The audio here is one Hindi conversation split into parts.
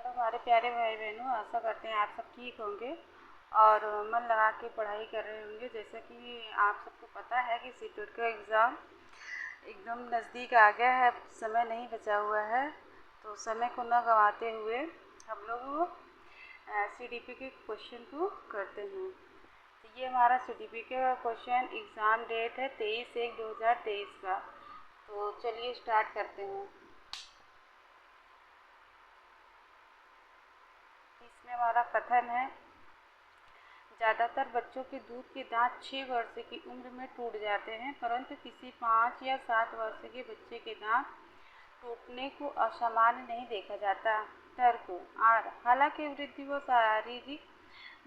हेलो हमारे प्यारे भाई बहनों, आशा करते हैं आप सब ठीक होंगे और मन लगा के पढ़ाई कर रहे होंगे। जैसा कि आप सबको पता है कि सीटेट का एग्ज़ाम एकदम नज़दीक आ गया है, समय नहीं बचा हुआ है। तो समय को न गंवाते हुए हम लोग CDP के क्वेश्चन को करते हैं। तो ये हमारा CDP का क्वेश्चन एग्ज़ाम डेट है 23/1/2023 का। तो चलिए स्टार्ट करते हैं। इसमें हमारा कथन है, ज़्यादातर बच्चों के दूध के दांत 6 वर्ष की उम्र में टूट जाते हैं, परंतु किसी 5 या 7 वर्ष के बच्चे के दांत टूटने को असामान्य नहीं देखा जाता। तर्क आर, हालांकि वृद्धि व शारीरिक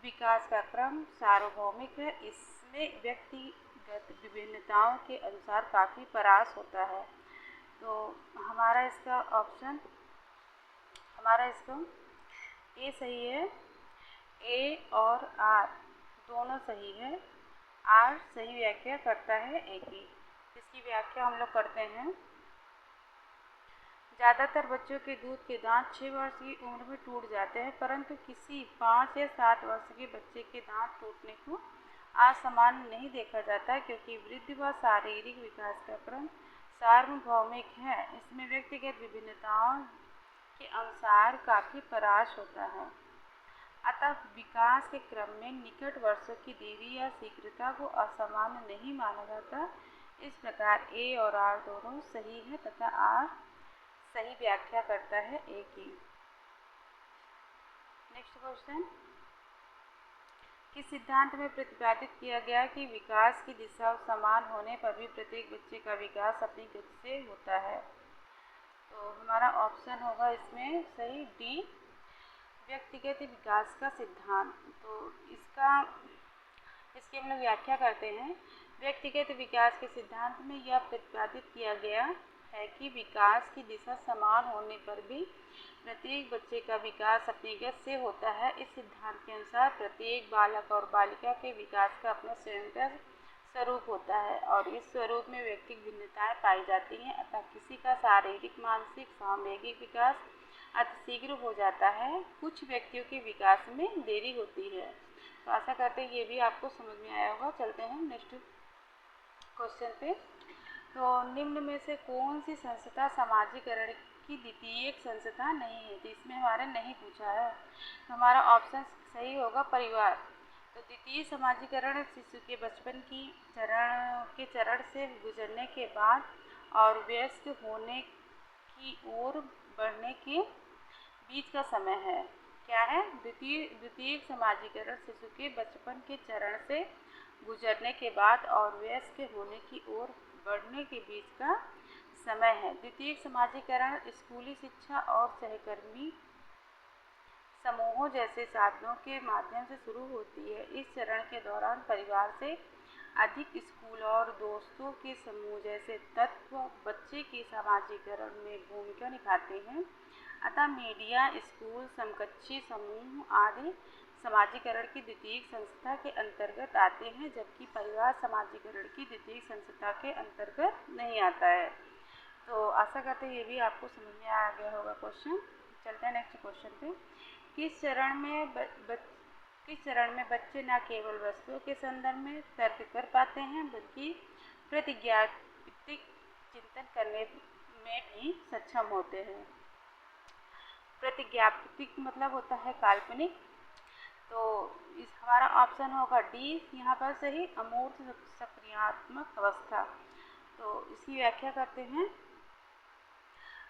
विकास का क्रम सार्वभौमिक है, इसमें व्यक्तिगत विभिन्नताओं के अनुसार काफ़ी परास होता है। तो हमारा इसका ए सही है। ए और आर दोनों सही है। आर सही व्याख्या करता है ए की। इसकी व्याख्या हम लोग करते हैं। ज़्यादातर बच्चों के दूध के दांत 6 वर्ष की उम्र में टूट जाते हैं, परंतु किसी 5 या 7 वर्ष के बच्चे के दांत टूटने को असामान्य नहीं देखा जाता, क्योंकि वृद्धि व शारीरिक विकास का क्रम सार्वभौमिक है, इसमें व्यक्तिगत विभिन्नताओं के अनुसार काफ़ी परास होता है। अतः विकास के क्रम में निकट वर्षों की देरी या शीघ्रता को असामान्य नहीं माना जाता। इस प्रकार ए और आर दोनों सही है तथा आर सही व्याख्या करता है ए की। नेक्स्ट क्वेश्चन, किस सिद्धांत में प्रतिपादित किया गया कि विकास की दिशा समान होने पर भी प्रत्येक बच्चे का विकास अपनी गति से होता है? तो हमारा ऑप्शन होगा इसमें सही डी, व्यक्तिगत विकास का सिद्धांत। तो इसकी हम लोग व्याख्या करते हैं। व्यक्तिगत विकास के सिद्धांत में यह प्रतिपादित किया गया है कि विकास की दिशा समान होने पर भी प्रत्येक बच्चे का विकास अपनी गति से होता है। इस सिद्धांत के अनुसार प्रत्येक बालक और बालिका के विकास का अपना स्वयं का स्वरूप होता है और इस स्वरूप में व्यक्तिगत भिन्नताएं पाई जाती हैं। अतः किसी का शारीरिक, मानसिक, सामूहिक विकास अतिशीघ्र हो जाता है, कुछ व्यक्तियों के विकास में देरी होती है। तो आशा करते हैं ये भी आपको समझ में आया होगा। चलते हैं नेक्स्ट क्वेश्चन पे। तो निम्न में से कौन सी संस्था समाजीकरण की द्वितीयक संस्था नहीं है? तो इसमें हमारे नहीं पूछा है, तो हमारा ऑप्शन सही होगा परिवार। तो द्वितीय समाजीकरण शिशु के बचपन की चरण से गुजरने के बाद और वयस्क होने की ओर बढ़ने के बीच का समय है। क्या है? द्वितीय समाजीकरण शिशु के बचपन के चरण से गुजरने के बाद और वयस्क होने की ओर बढ़ने के बीच का समय है। द्वितीय समाजीकरण स्कूली शिक्षा और सहकर्मी समूहों जैसे साधनों के माध्यम से शुरू होती है। इस चरण के दौरान परिवार से अधिक स्कूल और दोस्तों के समूह जैसे तत्व बच्चे के समाजीकरण में भूमिका निभाते हैं। अतः मीडिया, स्कूल, समकक्षी समूह आदि समाजीकरण की द्वितीय संस्था के अंतर्गत आते हैं, जबकि परिवार समाजीकरण की द्वितीय संस्था के अंतर्गत नहीं आता है। तो आशा करते हैं ये भी आपको समझ में आ गया होगा क्वेश्चन। चलते हैं नेक्स्ट क्वेश्चन पे। किस चरण में बच्चे न केवल वस्तुओं के संदर्भ में तर्क कर पाते हैं, बल्कि प्रतिज्ञात्मक चिंतन करने में भी सक्षम होते हैं? प्रतिज्ञात्मक मतलब होता है काल्पनिक। तो इस हमारा ऑप्शन होगा डी यहाँ पर सही, अमूर्त सक्रियात्मक अवस्था। तो इसकी व्याख्या करते हैं।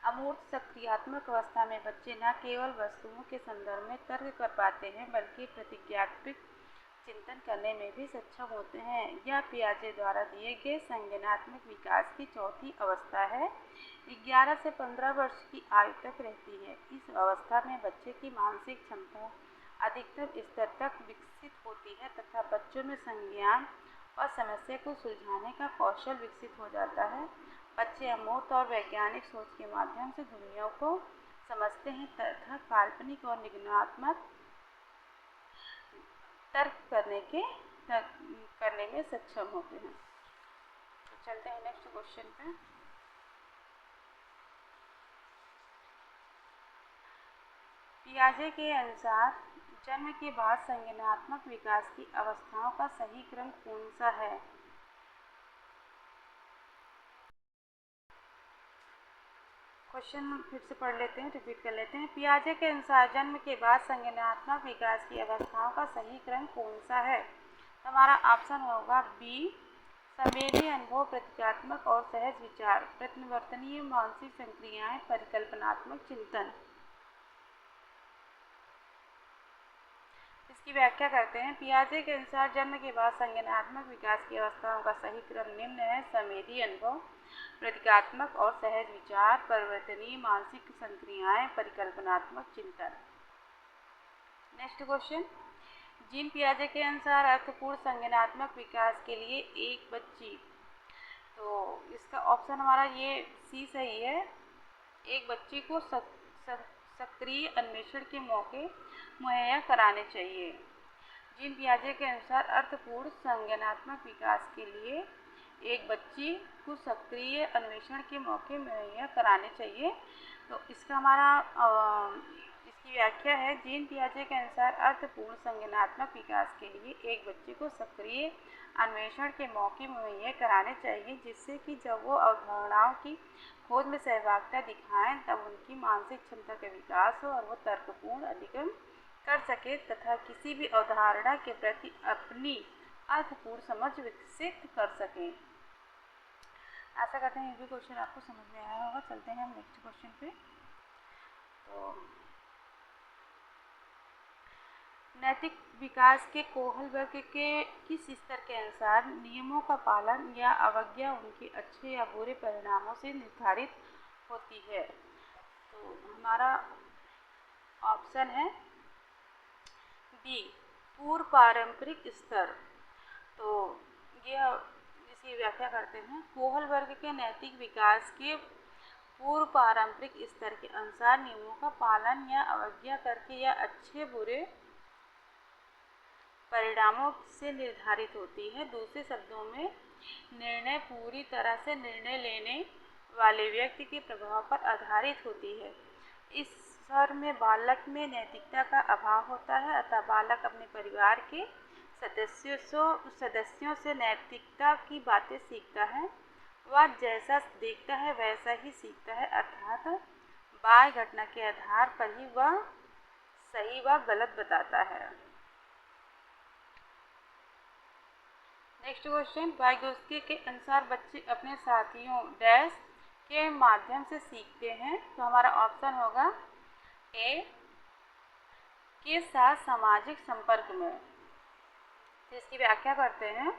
अमूर्त सक्रियात्मक अवस्था में बच्चे न केवल वस्तुओं के संदर्भ में तर्क कर पाते हैं, बल्कि प्रतिज्ञात्मक चिंतन करने में भी सक्षम होते हैं। यह पियाजे द्वारा दिए गए संज्ञानात्मक विकास की चौथी अवस्था है। 11 से 15 वर्ष की आयु तक रहती है। इस अवस्था में बच्चे की मानसिक क्षमता अधिकतम स्तर तक विकसित होती है तथा बच्चों में संज्ञान और समस्या को सुलझाने का कौशल विकसित हो जाता है। बच्चे अमूर्त और वैज्ञानिक सोच के माध्यम से दुनिया को समझते हैं तथा काल्पनिक और निगमनात्मक तर्क करने में सक्षम होते हैं। तो चलते हैं नेक्स्ट क्वेश्चन पे। पियाजे के अनुसार जन्म के बाद संज्ञानात्मक विकास की अवस्थाओं का सही क्रम कौन सा है? क्वेश्चन फिर से पढ़ लेते हैं, रिपीट कर लेते हैं। पियाजे के अनुसार जन्म के बाद संज्ञानात्मक विकास की अवस्थाओं का सही क्रम कौन सा है? हमारा ऑप्शन होगा बी, संवेदी अनुभव, प्रतीकात्मक और सहज विचार, प्रत्नवर्तनीय मानसिक संक्रियाएं, परिकल्पनात्मक चिंतन। इसकी व्याख्या करते हैं। पियाजे के अनुसार जन्म के बाद संज्ञानात्मक विकास की अवस्थाओं का सही क्रम निम्न है: संवेदी अनुभव, प्रतीकात्मक और सहज विचार, परिवर्तनीय मानसिक संक्रियाएं, परिकल्पनात्मक चिंतन। नेक्स्ट क्वेश्चन, जीन पियाजे के अनुसार अर्थपूर्ण संज्ञानात्मक विकास के लिए एक बच्ची, तो इसका ऑप्शन हमारा ये सी सही है। एक बच्ची को सक्रिय अन्वेषण के मौके मुहैया कराने चाहिए। जीन पियाजे के अनुसार अर्थपूर्ण संज्ञानात्मक विकास के लिए एक बच्ची को सक्रिय अन्वेषण के मौके मुहैया कराने चाहिए। तो इसका हमारा इसकी व्याख्या है, जीन पियाजे के अनुसार अर्थपूर्ण संज्ञानात्मक विकास के लिए एक बच्चे को सक्रिय अन्वेषण के मौके मुहैया कराने चाहिए, जिससे कि जब वो अवधारणाओं की खोज में सहभागिता दिखाएं तब उनकी मानसिक क्षमता का विकास हो और वो तर्कपूर्ण अधिगम कर सके तथा किसी भी अवधारणा के प्रति अपनी अर्थपूर्ण समझ विकसित कर सकें। आशा करते हैं ये भी क्वेश्चन आपको समझ में आया होगा। चलते हैं हम नेक्स्ट क्वेश्चन पे। तो नैतिक विकास के कोहल वर्ग के किस स्तर के अनुसार नियमों का पालन या अवज्ञा उनके अच्छे या बुरे परिणामों से निर्धारित होती है? तो हमारा ऑप्शन है बी, पूर्व पारंपरिक स्तर। तो यह इसकी व्याख्या करते हैं। कोहल वर्ग के नैतिक विकास के पूर्व पारंपरिक स्तर के अनुसार नियमों का पालन या अवज्ञा करके या अच्छे बुरे परिणामों से निर्धारित होती है। दूसरे शब्दों में, निर्णय पूरी तरह से निर्णय लेने वाले व्यक्ति के प्रभाव पर आधारित होती है। इस स्तर में बालक में नैतिकता का अभाव होता है, अतः बालक अपने परिवार के सदस्यों से नैतिकता की बातें सीखता है। वह जैसा देखता है वैसा ही सीखता है, अर्थात बाह्य घटना के आधार पर ही वह सही व गलत बताता है। नेक्स्ट क्वेश्चन, वाइगोत्स्की के अनुसार बच्चे अपने साथियों डैश के माध्यम से सीखते हैं। तो हमारा ऑप्शन होगा ए, के साथ सामाजिक संपर्क में। तो इसकी व्याख्या करते हैं।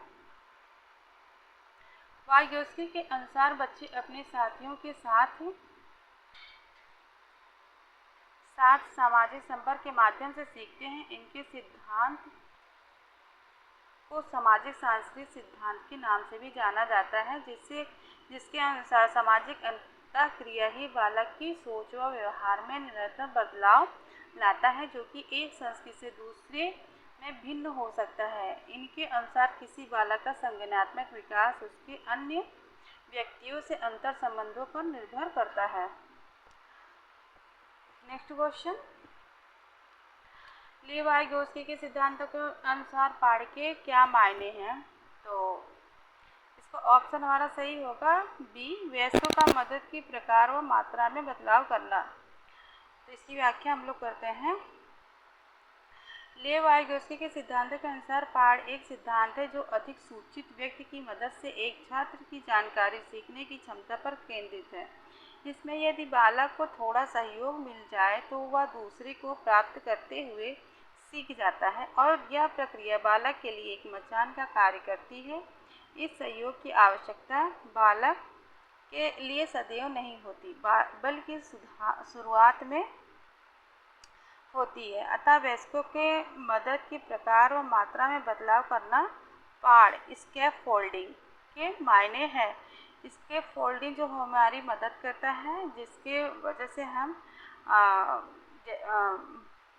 वाइगोत्स्की के अनुसार बच्चे अपने साथियों के साथ सामाजिक संपर्क के माध्यम से सीखते हैं। इनके सिद्धांत को सामाजिक सांस्कृतिक सिद्धांत के नाम से भी जाना जाता है, जिसके अनुसार सामाजिक अंतःक्रिया ही बालक की सोच व व्यवहार में निरंतर बदलाव लाता है, जो कि एक संस्कृति से दूसरे में भिन्न हो सकता है। इनके अनुसार किसी बालक का संज्ञानात्मक विकास उसके अन्य व्यक्तियों से अंतर संबंधों पर निर्भर करता है। नेक्स्ट क्वेश्चन, वाइगोत्स्की के सिद्धांतों के अनुसार पाठ के क्या मायने हैं? तो इसका ऑप्शन हमारा सही होगा बी, वयस्कों का मदद की प्रकार व मात्रा में बदलाव करना। तो इसकी व्याख्या हम लोग करते हैं। वाइगोत्स्की के सिद्धांतों के अनुसार पाठ एक सिद्धांत है जो अधिक सूचित व्यक्ति की मदद से एक छात्र की जानकारी सीखने की क्षमता पर केंद्रित है। इसमें यदि बालक को थोड़ा सहयोग मिल जाए तो वह दूसरे को प्राप्त करते हुए सीख जाता है और यह प्रक्रिया बालक के लिए एक मचान का कार्य करती है। इस सहयोग की आवश्यकता बालक के लिए सदैव नहीं होती, बल्कि शुरुआत में होती है। अतः वयस्कों के मदद की प्रकार और मात्रा में बदलाव करना पाढ़ स्कैफोल्डिंग के मायने हैं। स्कैफोल्डिंग जो हमारी मदद करता है, जिसके वजह से हम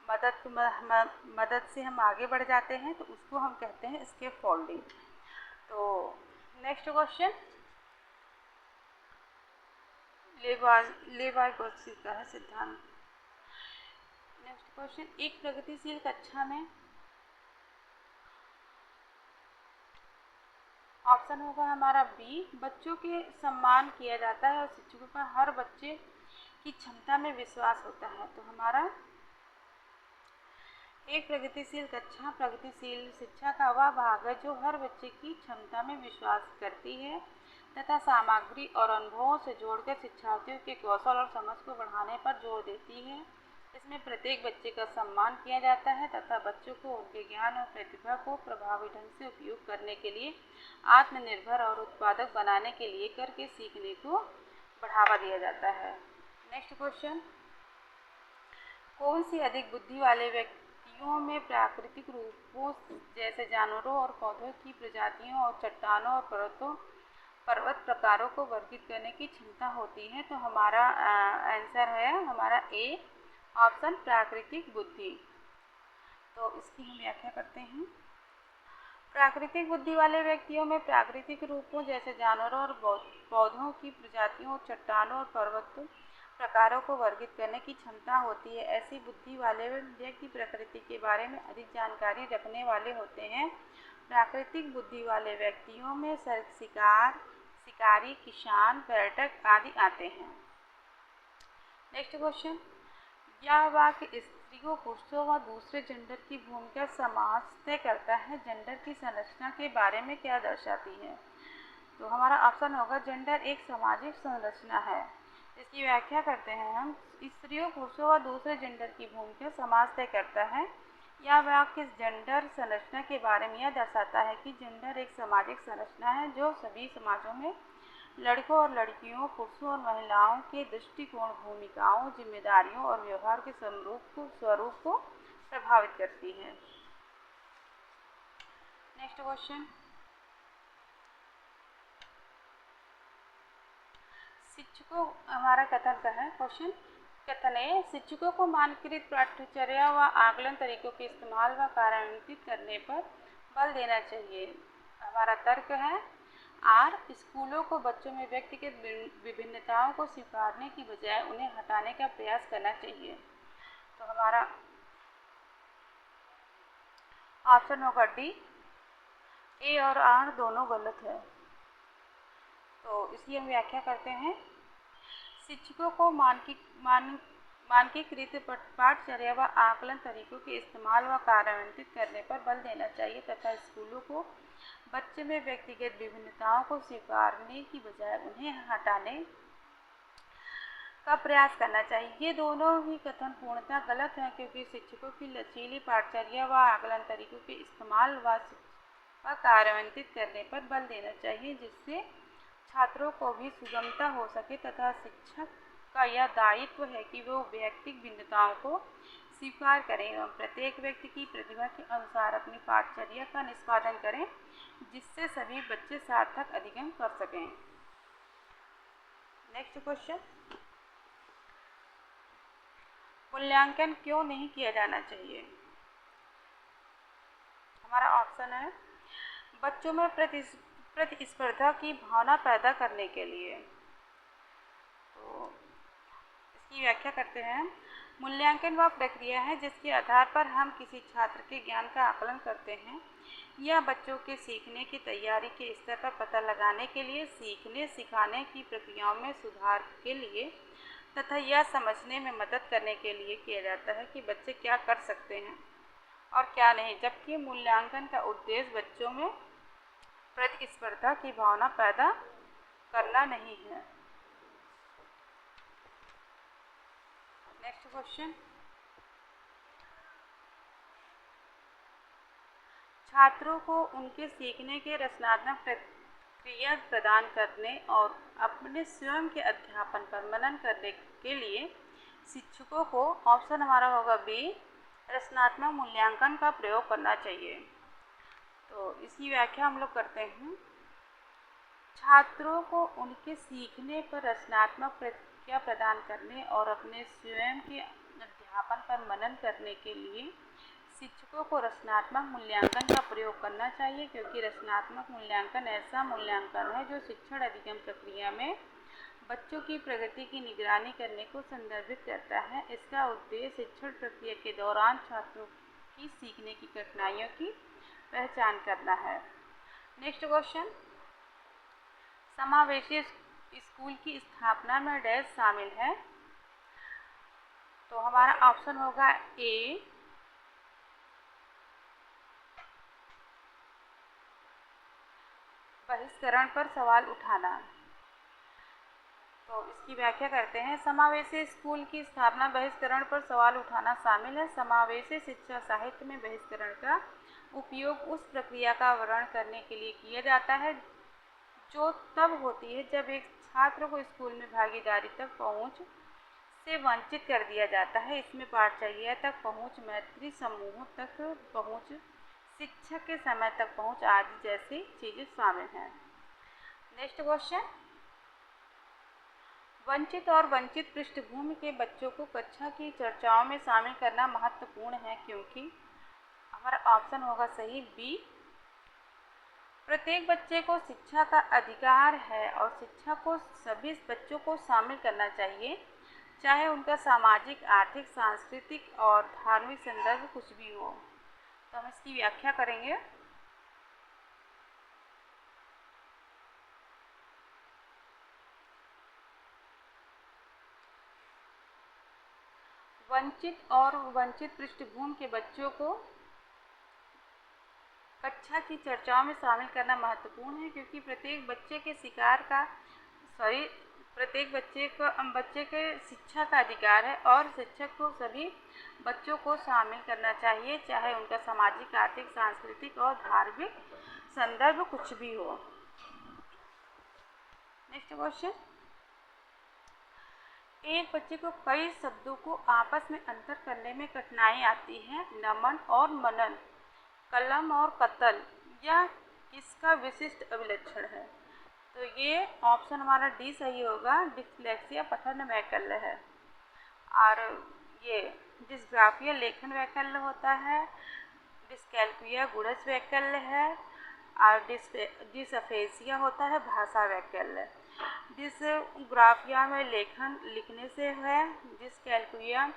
मदद से हम आगे बढ़ जाते हैं, तो उसको हम कहते हैं स्कैफोल्डिंग। तो नेक्स्ट क्वेश्चन वाइगोत्स्की का है सिद्धांत। नेक्स्ट क्वेश्चन, एक प्रगतिशील कक्षा में ऑप्शन होगा हमारा बी, बच्चों के सम्मान किया जाता है और शिक्षकों का हर बच्चे की क्षमता में विश्वास होता है। तो हमारा एक प्रगतिशील कक्षा प्रगतिशील शिक्षा का वह भाग है जो हर बच्चे की क्षमता में विश्वास करती है तथा सामग्री और अनुभवों से जोड़कर शिक्षार्थियों के कौशल और समझ को बढ़ाने पर जोर देती है। इसमें प्रत्येक बच्चे का सम्मान किया जाता है तथा बच्चों को उनके ज्ञान और प्रतिभा को प्रभावी ढंग से उपयोग करने के लिए आत्मनिर्भर और उत्पादक बनाने के लिए करके सीखने को बढ़ावा दिया जाता है। नेक्स्ट क्वेश्चन, कौन सी अधिक बुद्धि वाले व्यक्तियों में प्राकृतिक रूपों जैसे जानवरों और पौधों की प्रजातियों और चट्टानों और पर्वत प्रकारों को वर्गीकृत करने की क्षमता होती है? तो हमारा आंसर है हमारा ए ऑप्शन, प्राकृतिक बुद्धि। तो इसकी हम व्याख्या करते हैं। प्राकृतिक बुद्धि वाले व्यक्तियों में प्राकृतिक रूपों जैसे जानवरों और पौधों की प्रजातियों और चट्टानों और पर्वत प्रकारों को वर्गीकृत करने की क्षमता होती है। ऐसी बुद्धि वाले व्यक्ति प्रकृति के बारे में अधिक जानकारी रखने वाले होते हैं। प्राकृतिक बुद्धि वाले व्यक्तियों में शिकारी, किसान, पर्यटक आदि आते हैं। नेक्स्ट क्वेश्चन, यह वाक्य स्त्रियों, पुरुषों व दूसरे जेंडर की भूमिका समाज तय करता है, जेंडर की संरचना के बारे में क्या दर्शाती है? तो हमारा ऑप्शन होगा जेंडर एक सामाजिक संरचना है। इसकी व्याख्या करते हैं हम। स्त्रियों, पुरुषों व दूसरे जेंडर की भूमिका समाज तय करता है। यह वाक्य जेंडर संरचना के बारे में यह दर्शाता है कि जेंडर एक सामाजिक संरचना है जो सभी समाजों में लड़कों और लड़कियों, पुरुषों और महिलाओं के दृष्टिकोण, भूमिकाओं, जिम्मेदारियों और व्यवहार के स्वरूप को प्रभावित करती है। नेक्स्ट क्वेश्चन, शिक्षकों, हमारा कथन का है क्वेश्चन। कथन है, शिक्षकों को मानकीकृत पाठ्यचर्या व आकलन तरीकों के इस्तेमाल व कार्यान्वित करने पर बल देना चाहिए। हमारा तर्क है आर, स्कूलों को बच्चों में व्यक्तिगत विभिन्नताओं को स्वीकारने की बजाय उन्हें हटाने का प्रयास करना चाहिए। तो हमारा ऑप्शन होगा डी, ए और आर दोनों गलत है। तो इसकी हम व्याख्या करते हैं। शिक्षकों को मानकीकृत पाठ्यचर्या व आकलन तरीकों के इस्तेमाल व कार्यान्वित करने पर बल देना चाहिए तथा स्कूलों को बच्चे में व्यक्तिगत विभिन्नताओं को स्वीकारने की बजाय उन्हें हटाने का प्रयास करना चाहिए। ये दोनों ही कथन पूर्णतः गलत हैं क्योंकि शिक्षकों की लचीली पाठ्यचर्या व आकलन तरीकों के इस्तेमाल व कार्यान्वित करने पर बल देना चाहिए जिससे छात्रों को भी सुगमता हो सके तथा शिक्षक का यह दायित्व है कि वो व्यक्तिगत भिन्नताओं को स्वीकार करें एवं प्रत्येक व्यक्ति की प्रतिभा के अनुसार अपनी पाठ्यचर्या का निष्पादन करें जिससे सभी बच्चे सार्थक अधिगम कर सकें। नेक्स्ट क्वेश्चन, मूल्यांकन क्यों नहीं किया जाना चाहिए? हमारा ऑप्शन है बच्चों में प्रतिस्पर्धा की भावना पैदा करने के लिए। तो इसकी व्याख्या करते हैं। मूल्यांकन वह प्रक्रिया है जिसके आधार पर हम किसी छात्र के ज्ञान का आकलन करते हैं। यह बच्चों के सीखने की तैयारी के स्तर पर पता लगाने के लिए, सीखने सिखाने की प्रक्रियाओं में सुधार के लिए तथा यह समझने में मदद करने के लिए किया जाता है कि बच्चे क्या कर सकते हैं और क्या नहीं, जबकि मूल्यांकन का उद्देश्य बच्चों में प्रतिस्पर्धा की भावना पैदा करना नहीं है। नेक्स्ट क्वेश्चन, छात्रों को उनके सीखने के रचनात्मक प्रक्रिया प्रदान करने और अपने स्वयं के अध्यापन पर मनन करने के लिए शिक्षकों को, ऑप्शन हमारा होगा बी, रचनात्मक मूल्यांकन का प्रयोग करना चाहिए। तो इसकी व्याख्या हम लोग करते हैं। छात्रों को उनके सीखने पर रचनात्मक प्रतिक्रिया प्रदान करने और अपने स्वयं के अध्यापन पर मनन करने के लिए शिक्षकों को रचनात्मक मूल्यांकन का प्रयोग करना चाहिए क्योंकि रचनात्मक मूल्यांकन ऐसा मूल्यांकन है जो शिक्षण अधिगम प्रक्रिया में बच्चों की प्रगति की निगरानी करने को संदर्भित करता है। इसका उद्देश्य शिक्षण प्रक्रिया के दौरान छात्रों की सीखने की कठिनाइयों की पहचान करना है। नेक्स्ट क्वेश्चन, समावेशी स्कूल की स्थापना में डैश शामिल है। तो हमारा ऑप्शन होगा ए, बहिष्करण पर सवाल उठाना। तो इसकी व्याख्या करते हैं। समावेशी स्कूल की स्थापना बहिष्करण पर सवाल उठाना शामिल है। समावेशी शिक्षा साहित्य में बहिष्करण का उपयोग उस प्रक्रिया का वर्णन करने के लिए किया जाता है जो तब होती है जब एक छात्र को स्कूल में भागीदारी तक पहुंच से वंचित कर दिया जाता है। इसमें पाठचर्या तक पहुंच, मैत्री समूहों तक पहुंच, शिक्षक के समय तक पहुंच आदि जैसी चीजें शामिल हैं। नेक्स्ट क्वेश्चन, वंचित और वंचित पृष्ठभूमि के बच्चों को कक्षा की चर्चाओं में शामिल करना महत्वपूर्ण है क्योंकि हमारा ऑप्शन होगा सही बी, प्रत्येक बच्चे को शिक्षा का अधिकार है और शिक्षा को सभी बच्चों को शामिल करना चाहिए, चाहे उनका सामाजिक, आर्थिक, सांस्कृतिक और धार्मिक संदर्भ कुछ भी हो। तो हम इसकी व्याख्या करेंगे। वंचित और वंचित पृष्ठभूमि के बच्चों को कक्षा की चर्चाओं में शामिल करना महत्वपूर्ण है क्योंकि प्रत्येक बच्चे के शिक्षा का अधिकार है और शिक्षक को सभी बच्चों को शामिल करना चाहिए, चाहे उनका सामाजिक, आर्थिक, सांस्कृतिक और धार्मिक संदर्भ कुछ भी हो। नेक्स्ट क्वेश्चन, एक बच्चे को कई शब्दों को आपस में अंतर करने में कठिनाई आती है। नमन और मनन, कलम और कतल, यह किसका विशिष्ट अभिलक्षण है? तो ये ऑप्शन हमारा डी सही होगा, डिस्लेक्सिया पठन वैकल्य है। और ये डिस्ग्राफिया लेखन वैकल्य होता है, डिस्कैल्कुलिया गुणज वैकल्य है और डिसअफेसिया होता है भाषा वैकल्य। डिस्ग्राफिया में लिखने से है, डिस्कैल्कुलिया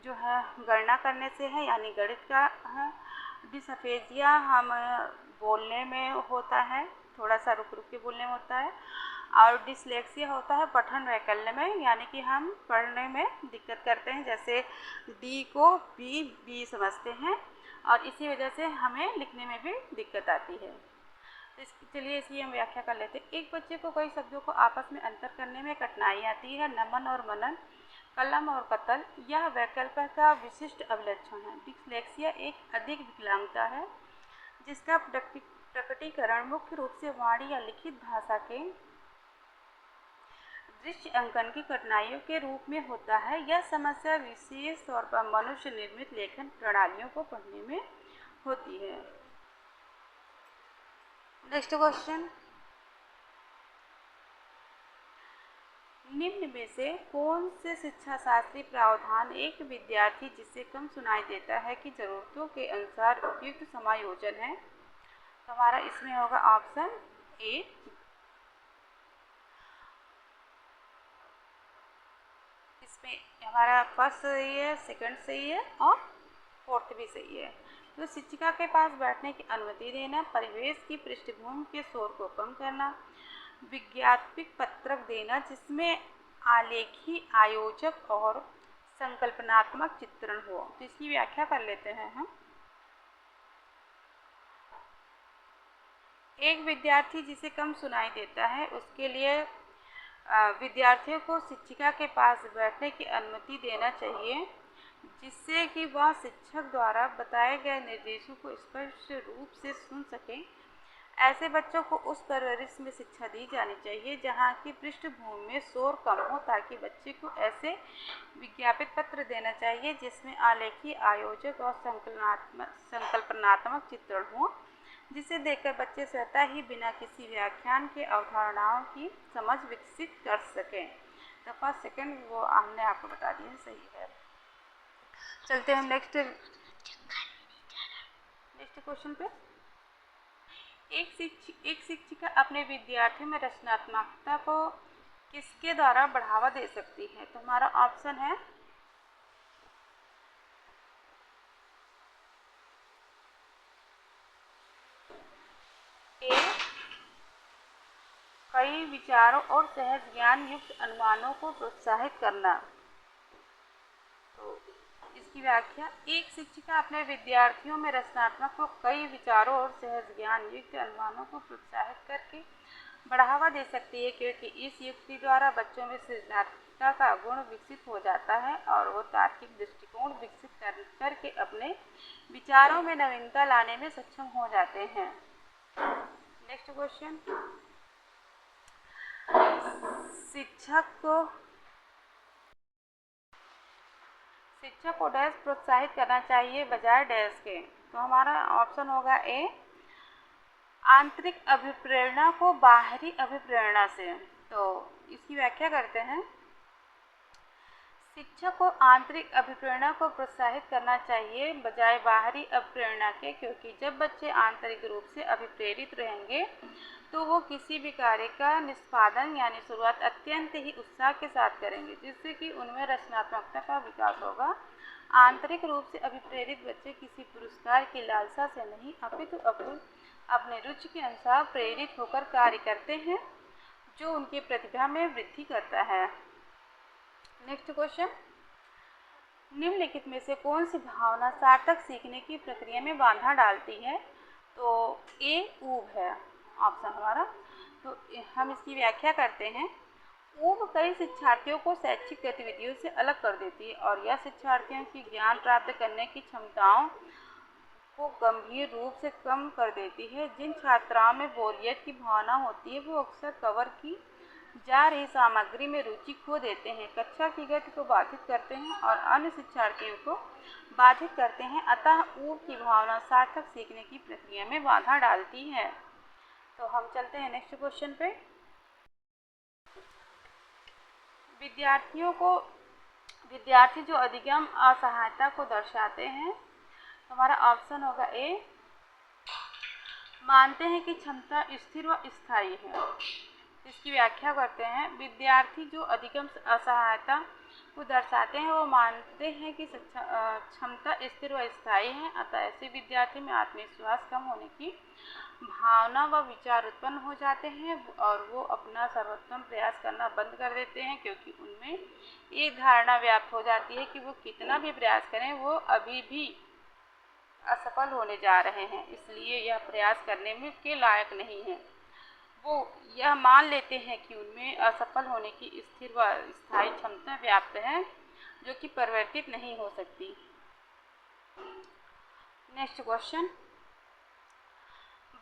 जो है गणना करने से है यानी गणित का है, डिसअफेसिया हम बोलने में होता है, थोड़ा सा रुक रुक के बोलने में होता है, और डिसलेक्सिया होता है पठन वैकल्य में, यानी कि हम पढ़ने में दिक्कत करते हैं, जैसे डी को बी समझते हैं और इसी वजह से हमें लिखने में भी दिक्कत आती है। तो चलिए इसकी हम व्याख्या कर लेते हैं। एक बच्चे को कई शब्दों को आपस में अंतर करने में कठिनाई आती है। नमन और मनन, कलम और कतल, यह वैकल्प का विशिष्ट अभिलक्षण है। डिस्लेक्सिया एक अधिक विकलांगता है जिसका प्रकटीकरण मुख्य रूप से वाणी या लिखित भाषा के दृश्य अंकन की कठिनाइयों के रूप में होता है। यह समस्या विशेष तौर पर मनुष्य निर्मित लेखन प्रणालियों को पढ़ने में होती है। नेक्स्ट क्वेश्चन, निम्न में से कौन से शिक्षा शास्त्रीय प्रावधान एक विद्यार्थी जिसे कम सुनाई देता है की जरूरतों के अनुसार उपयुक्त समायोजन है? तो हमारा इसमें होगा ऑप्शन ए, इसमें हमारा फर्स्ट सही है, सेकंड सही है और फोर्थ भी सही है। तो शिक्षिका के पास बैठने की अनुमति देना, परिवेश की पृष्ठभूमि के शोर को कम करना, विज्ञापनिक पत्रक देना जिसमें आलेखी, आयोजक और संकल्पनात्मक चित्रण हो। तो इसकी व्याख्या कर लेते हैं हम। एक विद्यार्थी जिसे कम सुनाई देता है उसके लिए विद्यार्थियों को शिक्षिका के पास बैठने की अनुमति देना चाहिए जिससे कि वह शिक्षक द्वारा बताए गए निर्देशों को स्पष्ट रूप से सुन सकें। ऐसे बच्चों को उस परवरिश में शिक्षा दी जानी चाहिए जहाँ की पृष्ठभूमि में शोर कम हो, ताकि बच्चे को ऐसे विज्ञापित पत्र देना चाहिए जिसमें आलेखी, आयोजक और संकल्पनात्मक चित्रण हो, जिसे देखकर बच्चे स्वतः ही बिना किसी व्याख्यान के अवधारणाओं की समझ विकसित कर सकें। तो फर्स्ट सेकंड वो हमने आपको बता दिया सही है। चलते हैं नेक्स्ट क्वेश्चन पे। एक शिक्षिका अपने विद्यार्थियों में रचनात्मकता को किसके द्वारा बढ़ावा दे सकती है? तो हमारा ऑप्शन है ए, कई विचारों और सहज ज्ञान युक्त अनुमानों को प्रोत्साहित करना। तो इसकी व्याख्या, एक शिक्षिका अपने विद्यार्थियों में रचनात्मक को कई विचारों और सहज ज्ञान युक्त अनुमानों को प्रोत्साहित करके बढ़ावा दे सकती है, क्योंकि इस युक्ति द्वारा बच्चों में सृजनात्मकता का गुण विकसित हो जाता है और वो तार्किक दृष्टिकोण विकसित करके अपने विचारों में नवीनता लाने में सक्षम हो जाते हैं। नेक्स्ट क्वेश्चन, शिक्षक को डैश प्रोत्साहित करना चाहिए बजाय डैश के। तो हमारा ऑप्शन होगा ए, आंतरिक अभिप्रेरणा को बाहरी अभिप्रेरणा से। तो इसकी व्याख्या करते हैं, शिक्षक को आंतरिक अभिप्रेरणा को प्रोत्साहित करना चाहिए बजाय बाहरी अभिप्रेरणा के, क्योंकि जब बच्चे आंतरिक रूप से अभिप्रेरित रहेंगे तो वो किसी भी कार्य का निष्पादन यानी शुरुआत अत्यंत ही उत्साह के साथ करेंगे, जिससे कि उनमें रचनात्मकता का विकास होगा। आंतरिक रूप से अभिप्रेरित बच्चे किसी पुरस्कार की लालसा से नहीं अपितु अपने रुचि के अनुसार प्रेरित होकर कार्य करते हैं, जो उनकी प्रतिभा में वृद्धि करता है। नेक्स्ट क्वेश्चन, निम्नलिखित में से कौन सी भावना सार्थक सीखने की प्रक्रिया में बाधा डालती है? तो ए, ऊब है ऑप्शन हमारा। तो हम इसकी व्याख्या करते हैं, ऊब कई शिक्षार्थियों को शैक्षिक गतिविधियों से अलग कर देती है और यह शिक्षार्थियों की ज्ञान प्राप्त करने की क्षमताओं को गंभीर रूप से कम कर देती है। जिन छात्राओं में बोरियत की भावना होती है वो अक्सर कवर की जा रही सामग्री में रुचि खो देते हैं, कक्षा की गति को बाधित करते हैं और अन्य शिक्षार्थियों को बाधित करते हैं। अतः ऊब की भावना सार्थक सीखने की प्रक्रिया में बाधा डालती है। तो हम चलते हैं नेक्स्ट क्वेश्चन पे। विद्यार्थी जो अधिगम असहायता को दर्शाते हैं, हमारा ऑप्शन होगा ए, मानते हैं कि क्षमता स्थिर व स्थायी है। इसकी व्याख्या करते हैं, विद्यार्थी जो अधिगम असहायता को दर्शाते हैं वो मानते हैं कि क्षमता स्थिर व स्थायी है। अतः ऐसे विद्यार्थी में आत्मविश्वास कम होने की भावना व विचार उत्पन्न हो जाते हैं और वो अपना सर्वोत्तम प्रयास करना बंद कर देते हैं, क्योंकि उनमें एक धारणा व्याप्त हो जाती है कि वो कितना भी प्रयास करें वो अभी भी असफल होने जा रहे हैं, इसलिए यह प्रयास करने में के लायक नहीं है। वो यह मान लेते हैं कि उनमें असफल होने की स्थिर व स्थायी क्षमता व्याप्त है, जो कि परिवर्तित नहीं हो सकती। नेक्स्ट क्वेश्चन,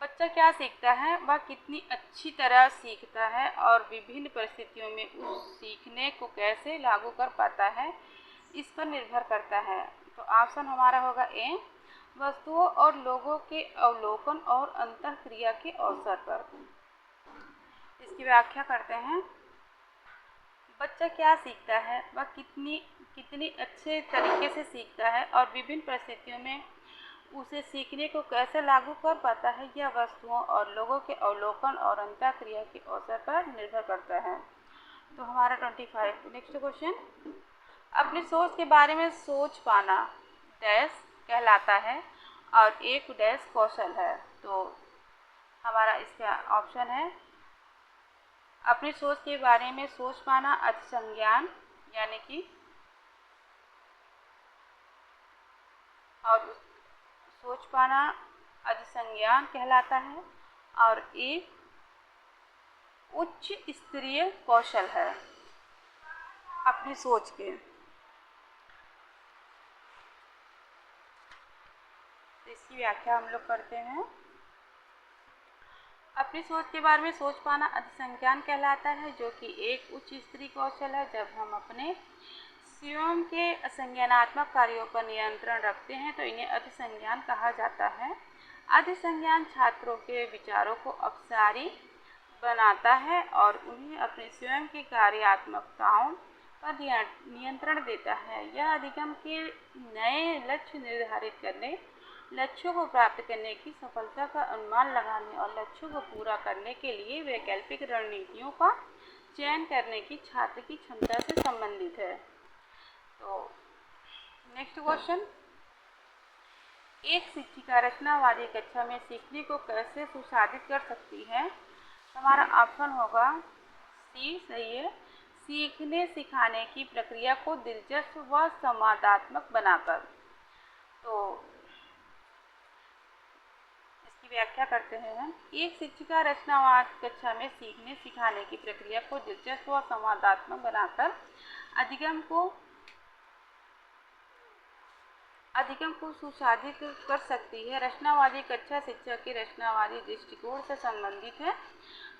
बच्चा क्या सीखता है, वह कितनी अच्छी तरह सीखता है और विभिन्न परिस्थितियों में उस सीखने को कैसे लागू कर पाता है, इस पर निर्भर करता है। तो ऑप्शन हमारा होगा ए, वस्तुओं और लोगों के अवलोकन और अंतःक्रिया के अवसर पर। इसकी व्याख्या करते हैं, बच्चा क्या सीखता है, वह कितनी अच्छे तरीके से सीखता है और विभिन्न परिस्थितियों में उसे सीखने को कैसे लागू कर पाता है, यह वस्तुओं और लोगों के अवलोकन और अंतःक्रिया के अवसर पर निर्भर करता है। तो हमारा 25 नेक्स्ट क्वेश्चन, अपनी सोच के बारे में सोच पाना डैश कहलाता है और एक डैश कौशल है। तो हमारा इसका ऑप्शन है, अपनी सोच के बारे में सोच पाना अधिसंज्ञान यानी कि और सोच पाना अधिसंज्ञान कहलाता है और एक उच्च स्तरीय कौशल है अपनी सोच के। इसकी व्याख्या हम लोग करते हैं, अपनी सोच के बारे में सोच पाना अधिसंज्ञान कहलाता है, जो कि एक उच्च स्तरीय कौशल है। जब हम अपने स्वयं के असंज्ञानात्मक कार्यों पर नियंत्रण रखते हैं तो इन्हें अधिसंज्ञान कहा जाता है। अधिसंज्ञान छात्रों के विचारों को अपसारी बनाता है और उन्हें अपने स्वयं की कार्यात्मकताओं पर नियंत्रण देता है। यह अधिगम के नए लक्ष्य निर्धारित करने, लक्ष्यों को प्राप्त करने की सफलता का अनुमान लगाने और लक्ष्यों को पूरा करने के लिए वैकल्पिक रणनीतियों का चयन करने की छात्र की क्षमता से संबंधित है। तो नेक्स्ट क्वेश्चन, एक शिक्षिका रचनावादी कक्षा में सीखने को कैसे सुशासित कर सकती है? हमारा ऑप्शन होगा सी सही है, सीखने सिखाने की प्रक्रिया को दिलचस्प व संवादात्मक बनाकर। तो इसकी व्याख्या करते हैं हम। एक शिक्षिका रचनावाद कक्षा में सीखने सिखाने की प्रक्रिया को दिलचस्प व संवादात्मक बनाकर अधिगम को सुशासित कर सकती है। रचनावादी कक्षा शिक्षा के रचनावादी दृष्टिकोण से संबंधित है,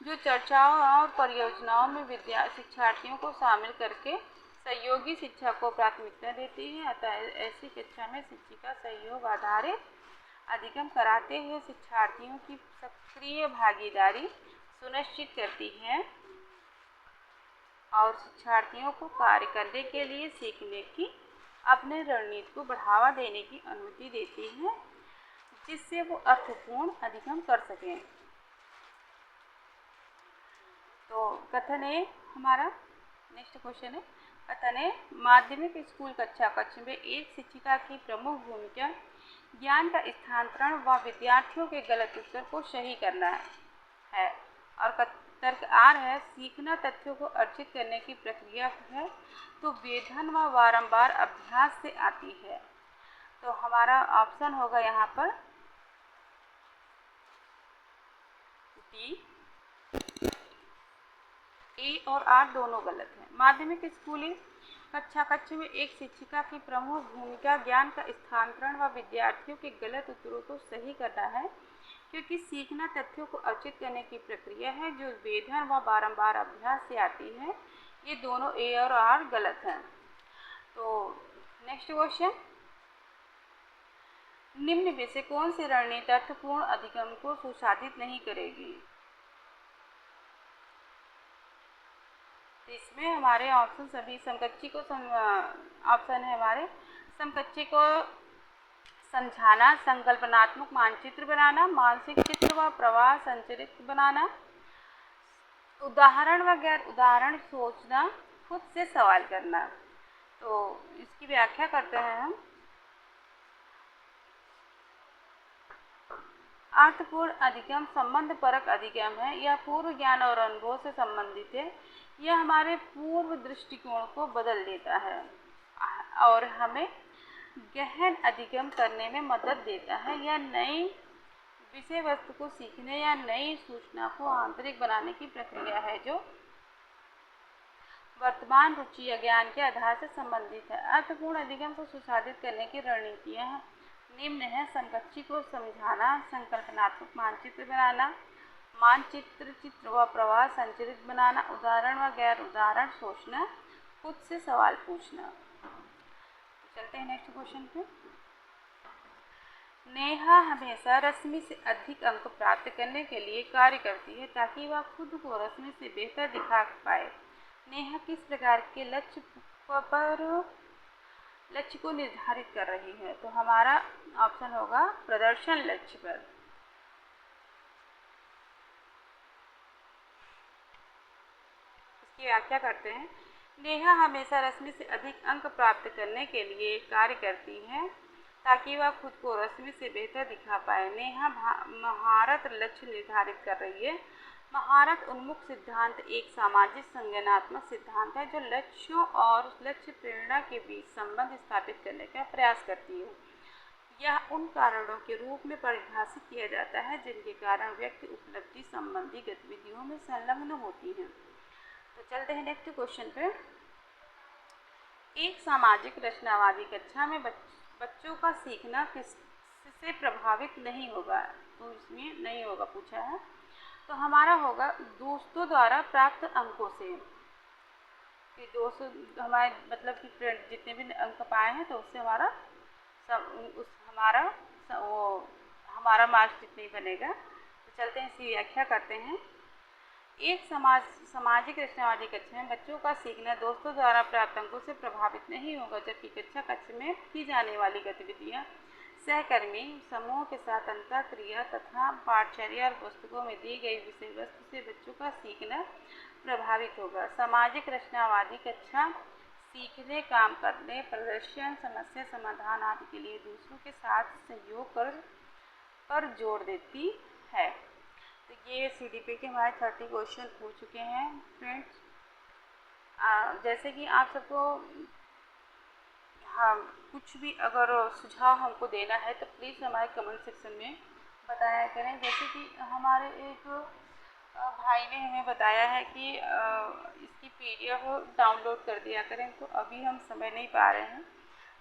जो चर्चाओं और परियोजनाओं में शिक्षार्थियों को शामिल करके सहयोगी शिक्षा को प्राथमिकता देती है। अतः ऐसी कक्षा में शिक्षिका सहयोग आधारित अधिगम कराते हुए शिक्षार्थियों की सक्रिय भागीदारी सुनिश्चित करती है और शिक्षार्थियों को कार्य करने के लिए सीखने की अपने रणनीति को बढ़ावा देने की अनुमति देती है, जिससे वो अर्थपूर्ण अधिगम कर सकें। तो कथन ए हमारा नेक्स्ट क्वेश्चन है। कथन ए, माध्यमिक स्कूल कक्ष में एक शिक्षिका की प्रमुख भूमिका ज्ञान का स्थानांतरण व विद्यार्थियों के गलत उत्तर को सही करना है। और तर्क आर है, सीखना तथ्यों को अर्जित करने की प्रक्रिया है, तो वेधन व बारंबार अभ्यास से आती है। तो हमारा ऑप्शन होगा यहाँ पर डी। ए और आर दोनों गलत हैं। माध्यमिक स्कूली कक्ष में एक शिक्षिका की प्रमुख भूमिका ज्ञान का स्थानांतरण व विद्यार्थियों के गलत उत्तरों को सही करना है, क्योंकि सीखना तथ्यों को अर्जित करने की प्रक्रिया है जो वेधन व बारंबार अभ्यास से आती है। ये दोनों ए और आर गलत हैं। तो नेक्स्ट क्वेश्चन, निम्न में से कौन सी रणनीति अर्थपूर्ण अधिगम को सुशासित नहीं करेगी? तो इसमें हमारे ऑप्शन सभी समकक्षी को ऑप्शन है हमारे समकक्षी को समझाना, संकल्पनात्मक मानचित्र बनाना, मानसिक चित्र व प्रवाह संचरित बनाना, उदाहरण व गैर उदाहरण सोचना, खुद से सवाल करना। तो इसकी व्याख्या करते हैं हम। अर्थपूर्ण अधिगम संबंध परक अधिगम है। यह पूर्व ज्ञान और अनुभव से संबंधित है। यह हमारे पूर्व दृष्टिकोण को बदल देता है और हमें गहन अधिगम करने में मदद देता है। यह नई विषय वस्तु को सीखने या नई सूचना को आंतरिक बनाने की प्रक्रिया है, जो वर्तमान रुचि या ज्ञान के आधार से संबंधित है। अर्थपूर्ण अधिगम को सुशासित करने की रणनीतियाँ निम्न है: समकक्षी को समझाना, संकल्पनात्मक मानचित्र बनाना, मानचित्र चित्र व प्रवाह संचरित बनाना, उदाहरण व गैर उदाहरण सोचना, खुद से सवाल पूछना। चलते हैं नेक्स्ट क्वेश्चन पे। नेहा हमेशा रश्मि से अधिक अंक प्राप्त करने के लिए कार्य करती है ताकि वह खुद को रश्मि से बेहतर दिखा पाए। नेहा किस प्रकार के लक्ष्य को निर्धारित कर रही है? तो हमारा ऑप्शन होगा प्रदर्शन लक्ष्य पर। इसकी व्याख्या करते हैं। नेहा हमेशा रश्मि से अधिक अंक प्राप्त करने के लिए कार्य करती है ताकि वह खुद को रश्मि से बेहतर दिखा पाए। नेहा महारत लक्ष्य निर्धारित कर रही है। महारत उन्मुख सिद्धांत एक सामाजिक संज्ञानात्मक सिद्धांत है जो लक्ष्यों और लक्ष्य प्रेरणा के बीच संबंध स्थापित करने का प्रयास करती है। यह उन कारणों के रूप में परिभाषित किया जाता है जिनके कारण व्यक्ति उपलब्धि संबंधी गतिविधियों में संलग्न होती है। तो चलते हैं नेक्स्ट क्वेश्चन पे। एक सामाजिक रचनावादी कक्षा में बच्चों का सीखना किससे प्रभावित नहीं होगा? तो इसमें नहीं होगा पूछा है। तो हमारा होगा दोस्तों द्वारा प्राप्त अंकों से। कि दोस्तों हमारे मतलब कि फ्रेंड जितने भी अंक पाए हैं तो उससे हमारा मार्क्स जितने ही बनेगा। तो चलते हैं इसकी व्याख्या करते हैं। एक सामाजिक रचनावादी कक्षा में बच्चों का सीखना दोस्तों द्वारा प्राप्त अंकों से प्रभावित नहीं होगा, जबकि कक्षा कक्ष में की जाने वाली गतिविधियाँ सहकर्मी समूह के साथ अंतःक्रिया तथा पाठचर्या और पुस्तकों में दी गई विषय वस्तु से बच्चों का सीखना प्रभावित होगा। सामाजिक रचनावादी कक्षा सीखने, काम करने, प्रदर्शन, समस्या समाधान आदि के लिए दूसरों के साथ सहयोग पर जोर देती है। तो ये CDP के हमारे 30 क्वेश्चन हो चुके हैं फ्रेंड्स। जैसे कि आप सबको हाँ कुछ भी अगर सुझाव हमको देना है तो प्लीज़ हमारे कमेंट सेक्शन में बताया करें। जैसे कि हमारे एक भाई ने हमें बताया है कि इसकी PDF डाउनलोड कर दिया करें, तो अभी हम समय नहीं पा रहे हैं,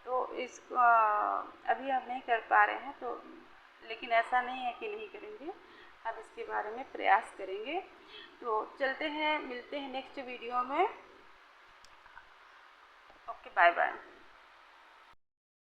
तो अभी हम नहीं कर पा रहे हैं, तो लेकिन ऐसा नहीं है कि नहीं करेंगे, अब इसके बारे में प्रयास करेंगे। तो चलते हैं, मिलते हैं नेक्स्ट वीडियो में। Okay, bye bye.